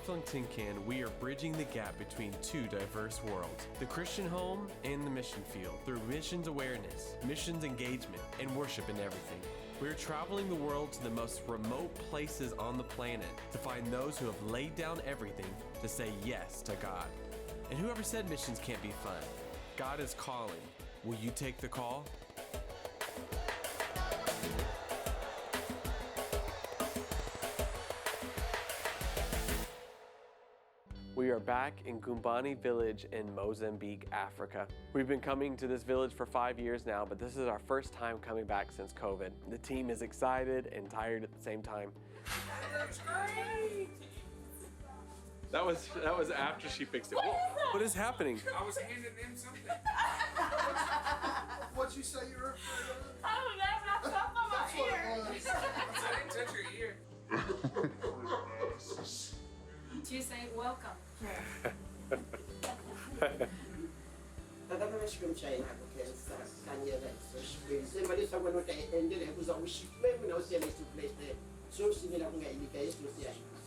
Far-Flung Tin Can, we are bridging the gap between two diverse worlds, the Christian home and the mission field, through missions awareness, missions engagement, and worship in everything. We are traveling the world to the most remote places on the planet to find those who have laid down everything to say yes to God. And whoever said missions can't be fun? God is calling. Will you take the call? We are back in Gumbani village in Mozambique, Africa. We've been coming to this village for 5 years now, but this is our first time coming back since COVID. The team is excited and tired at the same time. That's great! That was after she fixed it. What is happening? I was handing them something. What'd you say you were afraid of? I don't know, I felt on my ear. I didn't touch your ear. You say welcome. Amen.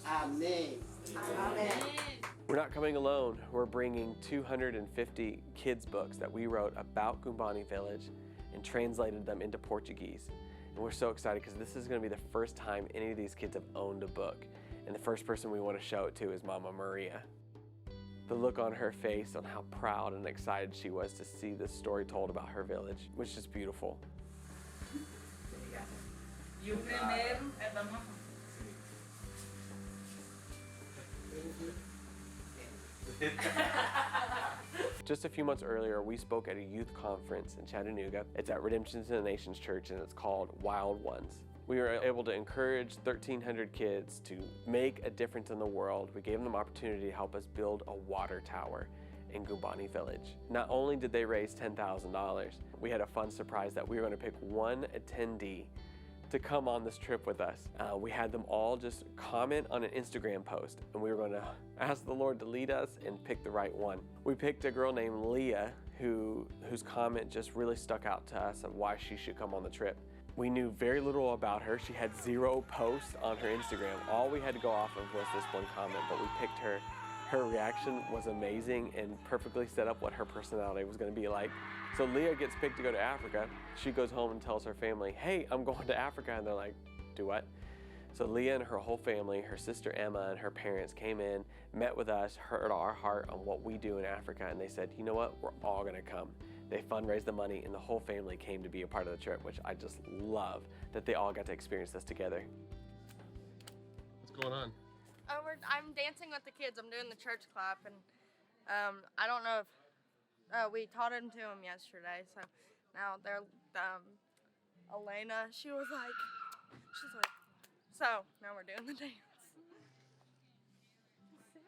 Amen. We're not coming alone. We're bringing 250 kids' books that we wrote about Gumbani village and translated them into Portuguese. And we're so excited because this is going to be the first time any of these kids have owned a book. And the first person we want to show it to is Mama Maria. The look on her face, on how proud and excited she was to see this story told about her village, was just beautiful. E o primeiro é da mamãe. Just a few months earlier, we spoke at a youth conference in Chattanooga. It's at Redemption to the Nations Church, and it's called Wild Ones. We were able to encourage 1,300 kids to make a difference in the world. We gave them the opportunity to help us build a water tower in Gumbani village. Not only did they raise $10,000, we had a fun surprise that we were going to pick one attendee to come on this trip with us. We had them all just comment on an Instagram post, and we were going to ask the Lord to lead us and pick the right one. We picked a girl named Leah whose comment just really stuck out to us of why she should come on the trip. We knew very little about her. She had 0 posts on her Instagram. All we had to go off of was this one comment, but we picked her. Her reaction was amazing and perfectly set up what her personality was going to be like. So Leah gets picked to go to Africa. She goes home and tells her family, hey, I'm going to Africa. And they're like, do what? So Leah and her whole family, her sister Emma and her parents came in, met with us, heard our heart on what we do in Africa, and they said, you know what, we're all going to come. They fundraised the money and the whole family came to be a part of the trip, which I just love that they all got to experience this together. What's going on? I'm dancing with the kids. I'm doing the church clap, and I don't know if we taught them to them yesterday. So now they're Elena. She's like, so now we're doing the dance.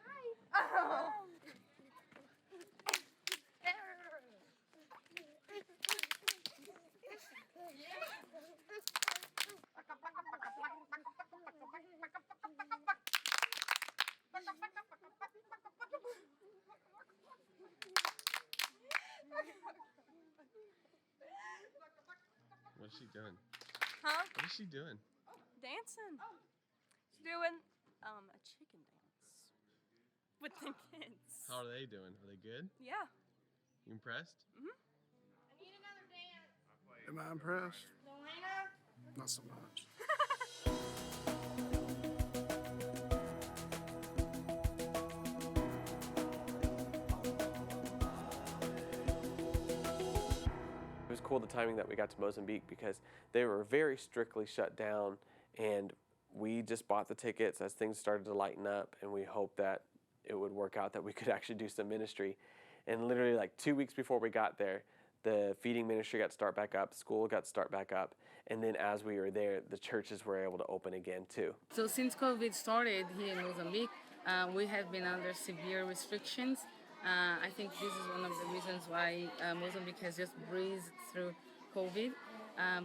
Hi. What's she doing? Huh? What is she doing? Dancing. She's doing a chicken dance with the kids. How are they doing? Are they good? Yeah. You impressed? I need another dance. Am I impressed? Elena? Not so much. It was cool the timing that we got to Mozambique because they were very strictly shut down, and we just bought the tickets as things started to lighten up, and we hoped that it would work out that we could actually do some ministry. And literally like 2 weeks before we got there, the feeding ministry got to start back up, school got to start back up, and then as we were there, the churches were able to open again too. So since COVID started here in Mozambique, we have been under severe restrictions. I think this is one of the reasons why Mozambique has just breezed through COVID.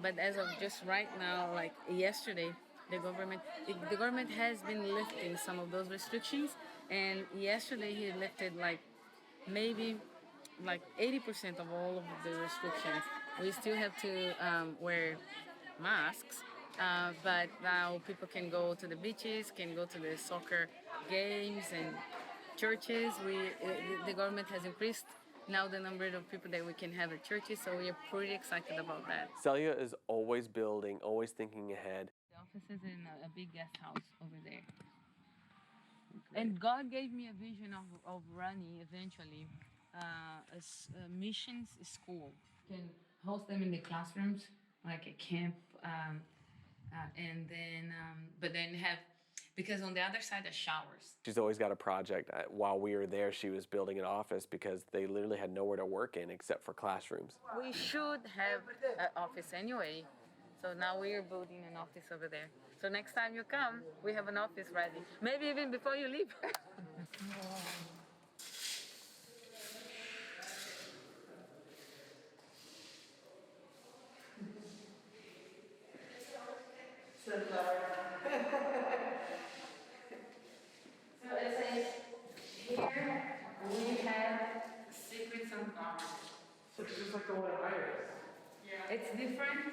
But as of just right now, like yesterday, the government has been lifting some of those restrictions. And yesterday he lifted maybe 80% of all of the restrictions. We still have to wear masks, But now people can go to the beaches, can go to the soccer games and churches. The government has increased now the number of people that we can have at churches, so we are pretty excited about that. Celia is always building, always thinking ahead. The office is in a big guest house over there. And God gave me a vision of running eventually a missions school. Can host them in the classrooms, like a camp, and then, but then have, because on the other side are showers. She's always got a project. While we were there, she was building an office because they literally had nowhere to work in except for classrooms. We should have an office anyway, so now we are building an office over there. So next time you come, we have an office ready. Maybe even before you leave. So it says here we have secrets and powers. So it's just like the one at Iris. Yeah. It's different.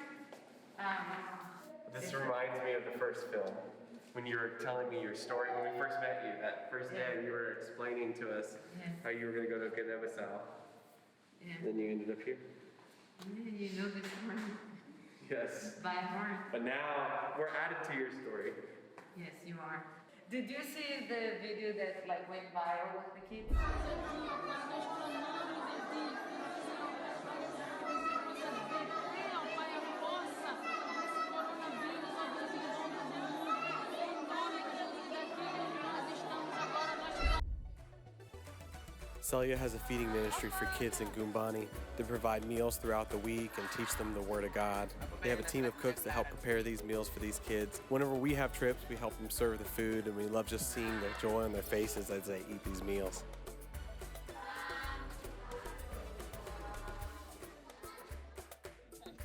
This reminds me of the first film. When you were telling me your story when we first met you, that first day you were explaining to us how you were going to go to Guinea-Bissau. Yeah. Then you ended up here. Yeah, you know the story Yes. by heart. But now we're added to your story. Yes, you are. Did you see the video that like went viral with the kids? Celia has a feeding ministry for kids in Gumbani. They provide meals throughout the week and teach them the Word of God. They have a team of cooks that help prepare these meals for these kids. Whenever we have trips, we help them serve the food, and we love just seeing the joy on their faces as they eat these meals.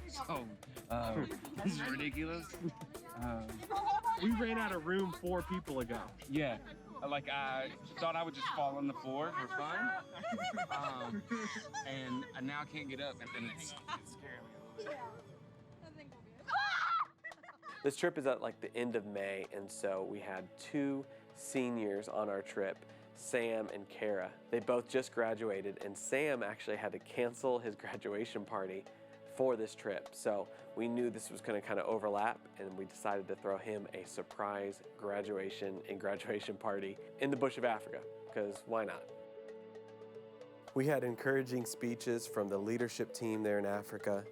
So, this is ridiculous. We ran out of room 4 people ago. Yeah, like I thought I would just fall on the floor for fun, and I now can't get up, and it's scaring me a little bit. This trip is at like the end of May, and so we had 2 seniors on our trip, Sam and Kara. They both just graduated, and Sam actually had to cancel his graduation party for this trip. So we knew this was going to kind of overlap, and we decided to throw him a surprise graduation party in the bush of Africa, because why not? We had encouraging speeches from the leadership team there in Africa.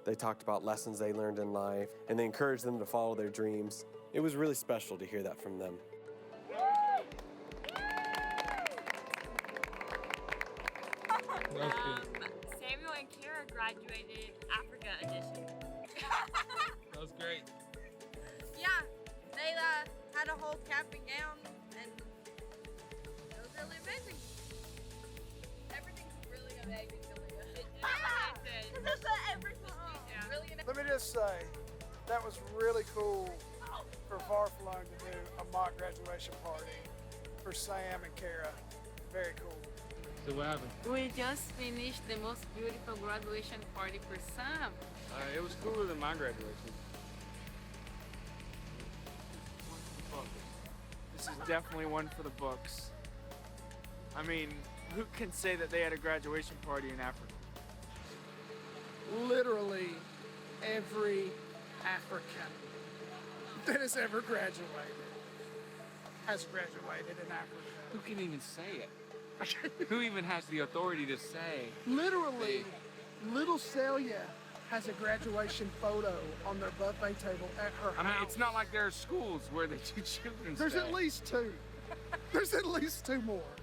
They talked about lessons they learned in life, and they encouraged them to follow their dreams. It was really special to hear that from them. Samuel and Kara graduated Africa edition. That was great. Yeah, they had a whole cap and gown, and it was really amazing. Everything's really amazing. Let me just say, that was really cool for Far-Flung to do a mock graduation party for Sam and Kara. Very cool. So what happened? We just finished the most beautiful graduation party for Sam. It was cooler than my graduation. This is definitely one for the books. I mean, who can say that they had a graduation party in Africa? Literally every African that has ever graduated has graduated in Africa. Who can even say it? Who even has the authority to say? Literally, little Celia has a graduation photo on their buffet table at her I mean, house. it's not like there are schools where they do children's There's day. at least 2. There's at least 2 more.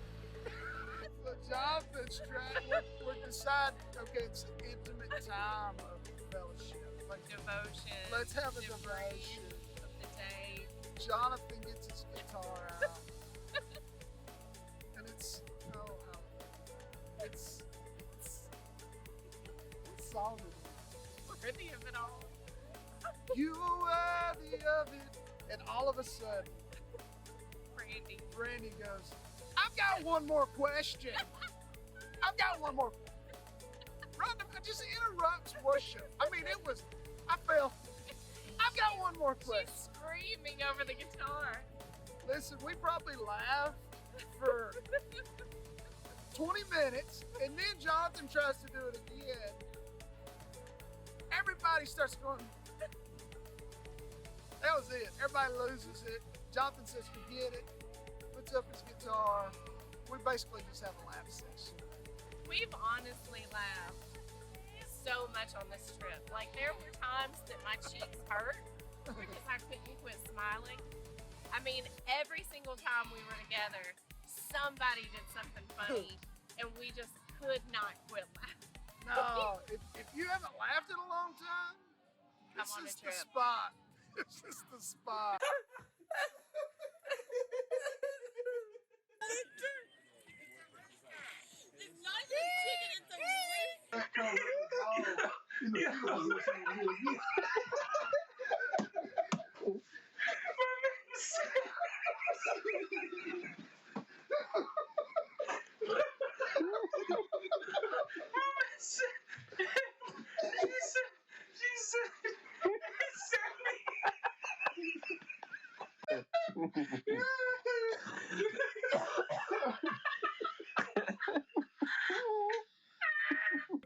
So Jonathan's trying, we're deciding, okay, it's an intimate time of fellowship. Like, Devotion. let's have a devotion. Of the day. Jonathan gets his guitar out. And it's, oh, how, it's song is it? Worthy of it all. You are worthy of it. And all of a sudden, Brandy goes, I've got one more question. I've got one more. Rhonda just interrupts worship. I mean, I I've got one more question. She's screaming over the guitar. Listen, we probably laughed for 20 minutes, and then Jonathan tries to do it again. Everybody starts going, that was it. Everybody loses it. Jonathan says, forget it. Puts up his guitar. We basically just have a laugh session. We've honestly laughed so much on this trip. Like, there were times that my cheeks hurt because I couldn't quit smiling. I mean, every single time we were together, somebody did something funny, and we just could not quit laughing. No, if you haven't laughed in a long time, Come this on is a the trip. spot. This is the spot.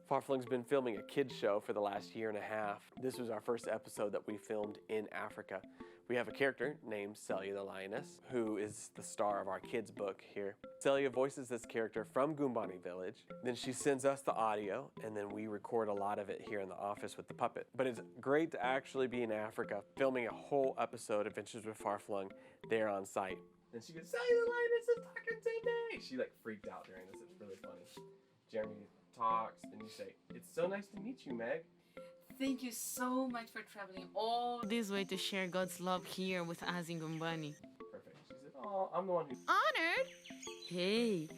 Far-Flung's been filming a kids show for the last year and a half. This was our first episode that we filmed in Africa. We have a character named Celia the Lioness, who is the star of our kids book here. Celia voices this character from Goombani village. Then she sends us the audio, and then we record a lot of it here in the office with the puppet. But it's great to actually be in Africa, filming a whole episode of Adventures with Far-Flung there on site. And she goes, Celia the Lioness is talking today. She like freaked out during this. It's really funny. Jeremy talks, and you say, it's so nice to meet you, Meg. Thank you so much for traveling all this way to share God's love here with us in Goombani. Perfect. She said, oh, I'm the one who... Honored! Hey,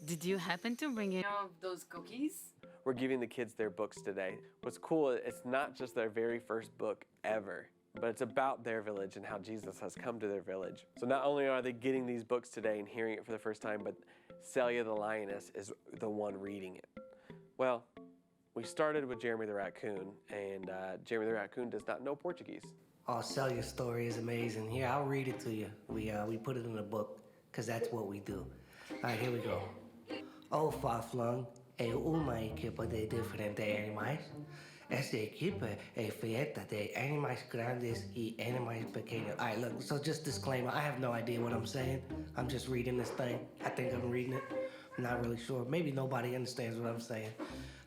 did you happen to bring any of those cookies? We're giving the kids their books today. What's cool, it's not just their very first book ever, but it's about their village and how Jesus has come to their village. So not only are they getting these books today and hearing it for the first time, but Celia the Lioness is the one reading it. Well, we started with Jeremy the Raccoon, and Jeremy the Raccoon does not know Portuguese. Oh, Celia's story is amazing. Here, I'll read it to you. We put it in a book, because that's what we do. All right, here we go. Oh, Far-Flung é uma equipa de diferentes animais. Essa equipa é feita de animais grandes e animais pequenos. All right, look, so just disclaimer, I have no idea what I'm saying. I'm just reading this thing. I think I'm reading it. I'm not really sure. Maybe nobody understands what I'm saying.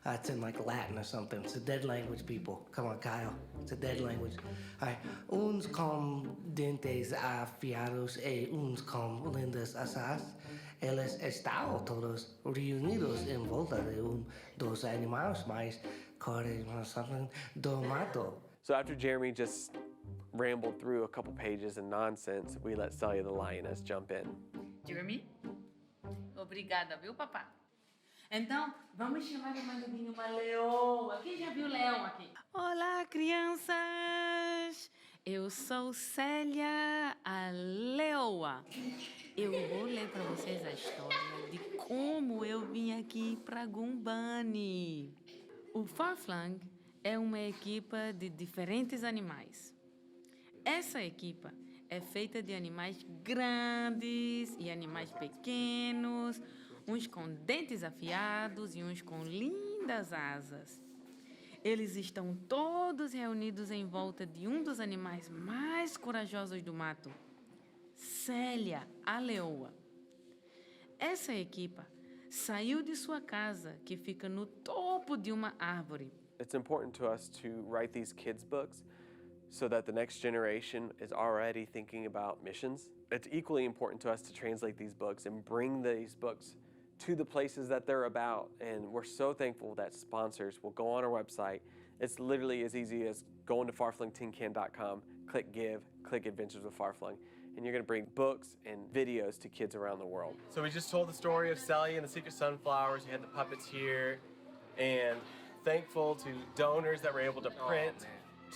It's in like Latin or something. It's a dead language, people. Come on, Kyle. It's a dead language. All right. Uns com dentes afiados e uns com lindas asas. Eles estão todos reunidos em volta de dos animais mais cores something do mato. So after Jeremy just rambled through a couple pages of nonsense, we let Celia the Lioness jump in. Jeremy? Obrigada, viu, papá? Então, vamos chamar de manhãzinho uma leoa. Quem já viu leão aqui? Olá, crianças! Eu sou Célia, a leoa. Eu vou ler para vocês a história de como eu vim aqui para Goombani. O Far-Flung é uma equipa de diferentes animais. Essa equipa é feita de animais grandes e animais pequenos, uns com dentes afiados e uns com lindas asas. Eles estão todos reunidos em volta de um dos animais mais corajosos do mato, Célia, a leoa. Essa equipa saiu de sua casa, que fica no topo de uma árvore. It's important to us to write these kids' books so that the next generation is already thinking about missions. It's equally important to us to translate these books and bring these books to the places that they're about. And we're so thankful that sponsors will go on our website. It's literally as easy as going to farflungtincan.com, click give, click Adventures with Far-Flung, and you're gonna bring books and videos to kids around the world. So we just told the story of Celia and the Secret Sunflowers. We had the puppets here, and thankful to donors that were able to print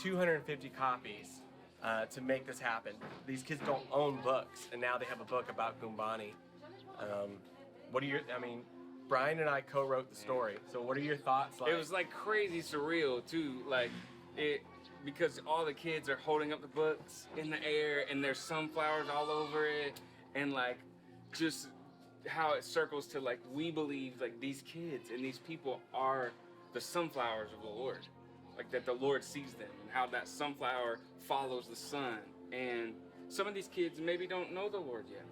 250 copies to make this happen. These kids don't own books, and now they have a book about Goombani. Brian and I co-wrote the story. So what are your thoughts like? It was like crazy surreal too. Like because all the kids are holding up the books in the air and there's sunflowers all over it, and like just how it circles to like we believe like these kids and these people are the sunflowers of the Lord, like that the Lord sees them and how that sunflower follows the sun. And some of these kids maybe don't know the Lord yet,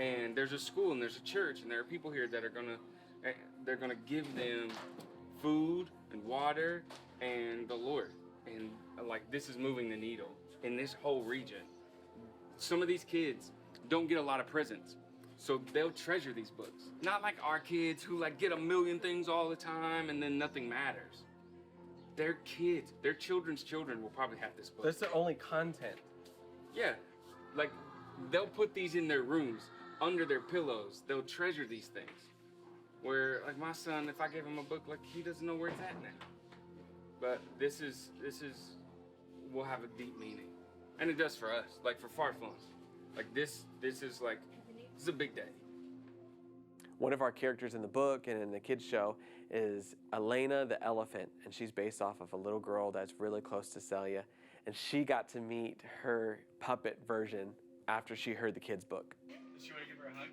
and there's a school and there's a church and there are people here that are gonna give them food and water and the Lord. And like this is moving the needle in this whole region. Some of these kids don't get a lot of presents, so they'll treasure these books. Not like our kids who like get a million things all the time and then nothing matters. Their kids, their children's children will probably have this book. That's the only content. Yeah, like they'll put these in their rooms, under their pillows. They'll treasure these things. Where like my son, if I give him a book, like he doesn't know where it's at now. But this will have a deep meaning, and it does for us. Like for Far-Flung, like this is a big day. One of our characters in the book and in the kids show is Elena the elephant, and she's based off of a little girl that's really close to Celia, and she got to meet her puppet version after she heard the kids' book. Does she want to give her a hug?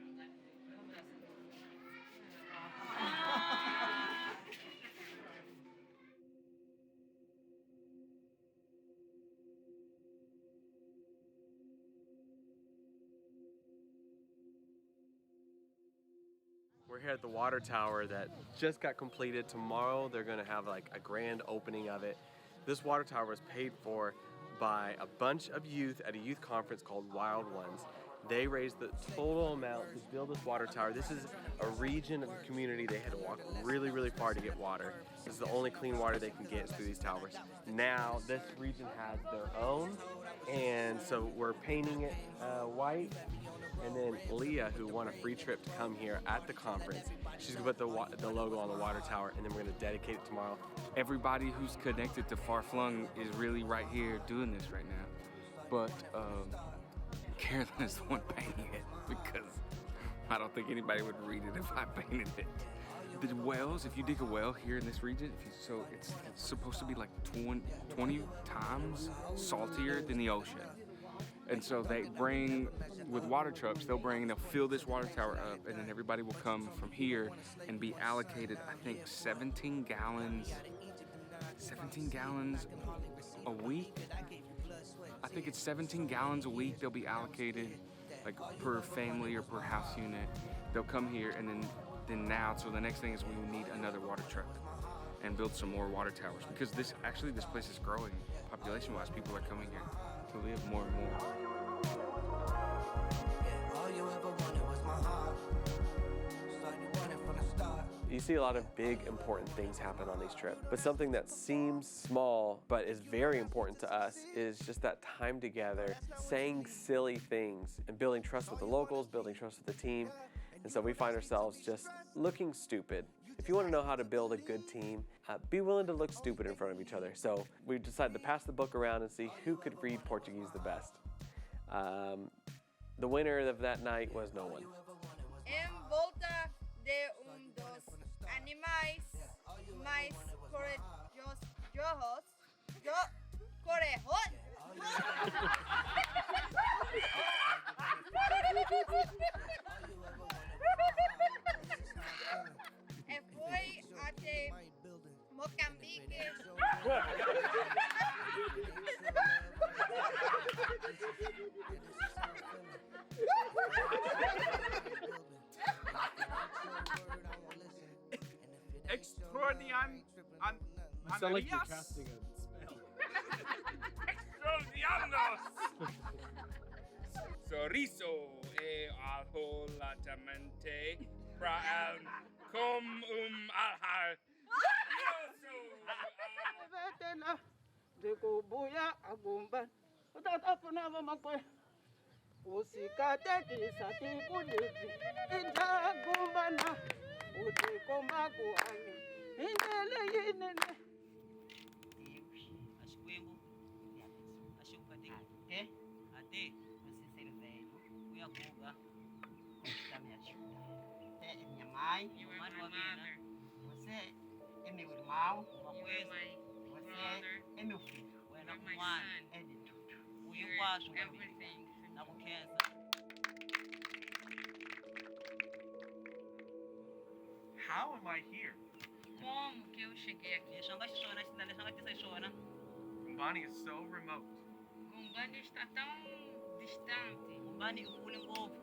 We're here at the water tower that just got completed. Tomorrow they're gonna have like a grand opening of it. This water tower was paid for by a bunch of youth at a youth conference called Wild Ones. They raised the total amount to build this water tower. This is a region of the community. They had to walk really, really far to get water. This is the only clean water they can get through these towers. Now this region has their own, and so we're painting it white. And then Leah, who won a free trip to come here at the conference, she's gonna put the logo on the water tower, and then we're gonna dedicate it tomorrow. Everybody who's connected to Far-Flung is really right here doing this right now. But Carolyn is the one painting it, because I don't think anybody would read it if I painted it. The wells, if you dig a well here in this region, it's supposed to be like 20 times saltier than the ocean. And so they bring, with water trucks, they'll fill this water tower up, and then everybody will come from here and be allocated, I think, 17 gallons a week. I think it's 17 gallons a week they'll be allocated, like per family or per house unit. They'll come here, and then now, so the next thing is we will need another water truck and build some more water towers, because this place is growing population-wise. People are coming here to live more and more. You see a lot of big, important things happen on these trips, but something that seems small but is very important to us is just that time together, saying silly things and building trust with the locals, building trust with the team. And so we find ourselves just looking stupid. If you want to know how to build a good team, be willing to look stupid in front of each other. So we decided to pass the book around and see who could read Portuguese the best. The winner of that night was no one. Em volta de dos animais mais corajosos, E foi até Mozambique. Extraordinary. You sound like you're casting a spell. Extraordinarios! Sorriso e alholatamente praal cum alhar. Vetena de kubuya agumban. Utata punava makwe. Usikate kisati kulipi. Inja gumbana. Uti komaku angi. Inele yinene. Ashkwembo. Ashukadinga. Ate. Você ser velho. Fui a Guga. Da minha ajuda. É minha mãe. Você é meu irmão. Uma coisa. Você brother. É meu filho. Wena You're my mwana. son. É de tudo. You're Uyikwazi everything for me. nakukhenza. How am I here? Como que eu cheguei aqui? Leswi nga xiswona leswi nga tisa xiswona. Mbani is so remote. Gumbani está tão distante. Umbani i kule ngopfu.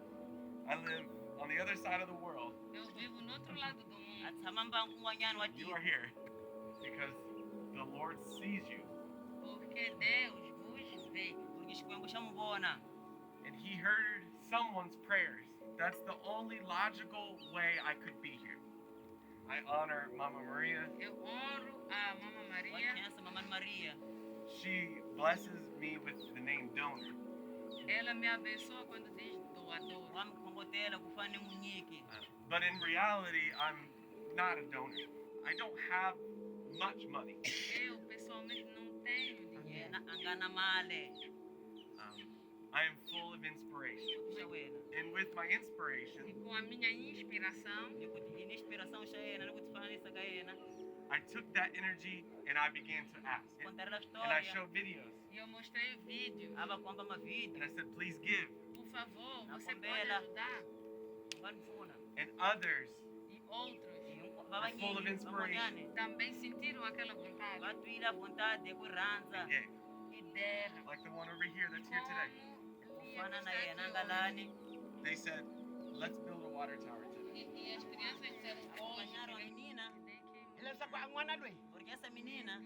I live on the other side of the world. Eu vivo no outro lado do mundo. A tshama mbangu un'wanyana wa You are here because the Lord sees you. Porque Deus vos vê. Porque Xikwembu xa mu vona. And He heard someone's prayers. That's the only logical way I could be here. I honor Mama Maria. Eu honro a Mama Wa Maria. khensa Mama Maria. She blesses me with the name donor. Ela me abençoa quando diz doador. Wa mi khongotela ku fane munyiki. But in reality, I'm not a donor. I don't have much money. Eu pessoalmente não tenho dinheiro. Yena a nga na mali. I am full of inspiration. Xa wena. And with my inspiration, E com a minha inspiração, Ni ku ti ni inspiração xa yena ni ku tifananisa ka yena. I took that energy and I began to ask. Contarela And I história. showed videos. e eu mostrei vídeo. Ava komba ma And vídeo. I said, please give. Por favor, Na você pode Combela. ajudar. Wa ni pfuna. And others E outros Vava full of nyingi inspiration. van'wanyani também sentiram aquela va vontade twile a vontade hi ku rhandza. and gave. e deram. Like the one over here that's here today. Como Ku Lia fana na está yena aqui nga lani. hoje. They said, let's build a water tower today. E as crianças disseram hoje, Van'wanyana wa menina. Hileswaku a n'wana loyi Porque essa menina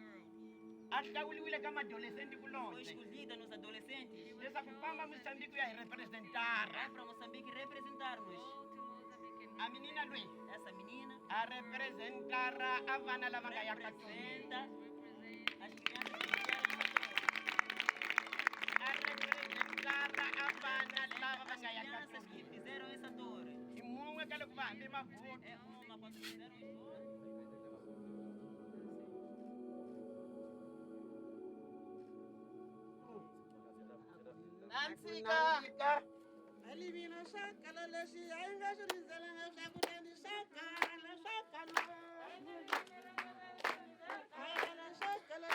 a hlawuliwile ka madolescenti foi kulonce escolhida nos adolescentes. leswaku famba Mozambique ku ya hi representara Vai para Moçambique representar-nos. a menina loyi Essa menina a representara a vana lava nga ya katoni representa as crianças que vieram a representara a vana lava va nga ya crianças que katoni fizeram essa torre. hi mun'we ka loko va hambi mavhoti É uma quando fizeram isso. Nansika Alivina shakala leshi ainga shirizala na shakutani shakala shakala Ala shakala Ala shakala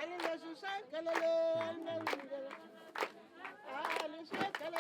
Ala leshi shakala Ala shakala Ala shakala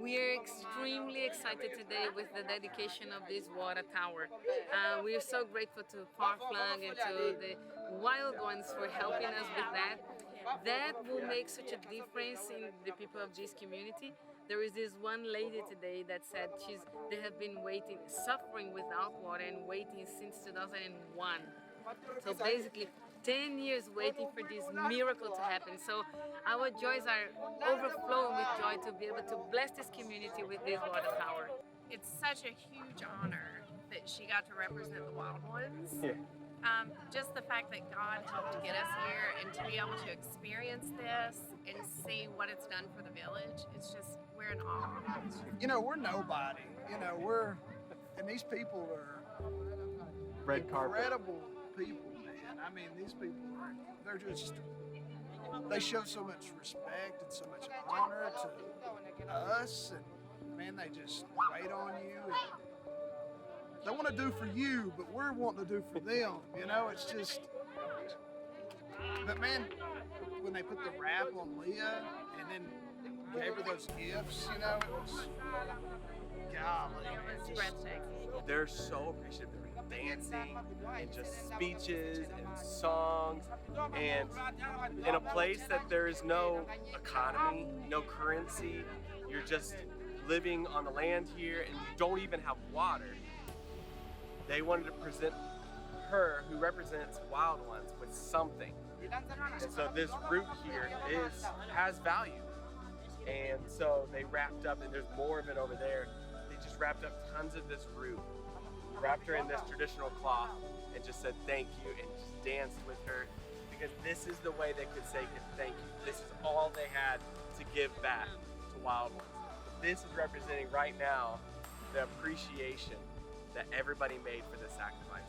We are extremely excited today with the dedication of this water tower. We are so grateful to Far-Flung and to the Wild Ones for helping us with that. That will make such a difference in the people of this community. There is this one lady today that said they have been waiting, suffering without water and waiting since 2001. So basically 10 years waiting for this miracle to happen. So our joys are overflowing with joy to be able to bless this community with this water tower. It's such a huge honor that she got to represent the Wild Ones. Yeah. Just the fact that God helped get us here and to be able to experience this and see what it's done for the village, it's just, we're in awe. You know, we're nobody. You know, and these people are Red carpet. incredible people, man. I mean, these people they show so much respect and so much honor to us, and man, they just wait on you. And they want to do for you, but we're wanting to do for them. You know, it's just. But man, when they put the wrap on Leah and then gave her those gifts, you know, it was. Golly, man, It was just- breathtaking. They're so appreciative. They're dancing and just speeches and songs, and in a place that there is no economy, no currency, you're just living on the land here and you don't even have water. They wanted to present her, who represents Wild Ones, with something. And so this root here has value. And so they wrapped up, and there's more of it over there. They just wrapped up tons of this root, wrapped her in this traditional cloth, and just said thank you, and just danced with her, because this is the way they could say thank you. This is all they had to give back to Wild Ones. This is representing right now the appreciation that everybody made for this sacrifice.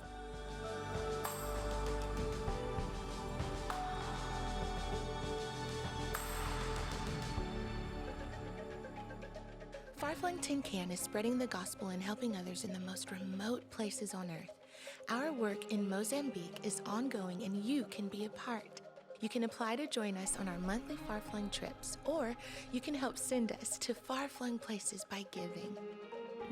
Far-Flung Tin Can is spreading the gospel and helping others in the most remote places on earth. Our work in Mozambique is ongoing, and you can be a part. You can apply to join us on our monthly Far-Flung trips, or you can help send us to far-flung places by giving.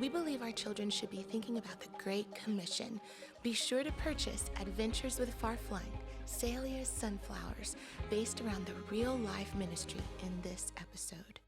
We believe our children should be thinking about the Great Commission. Be sure to purchase Adventures with Far-Flung, Celia's Sunflowers, based around the real-life ministry in this episode.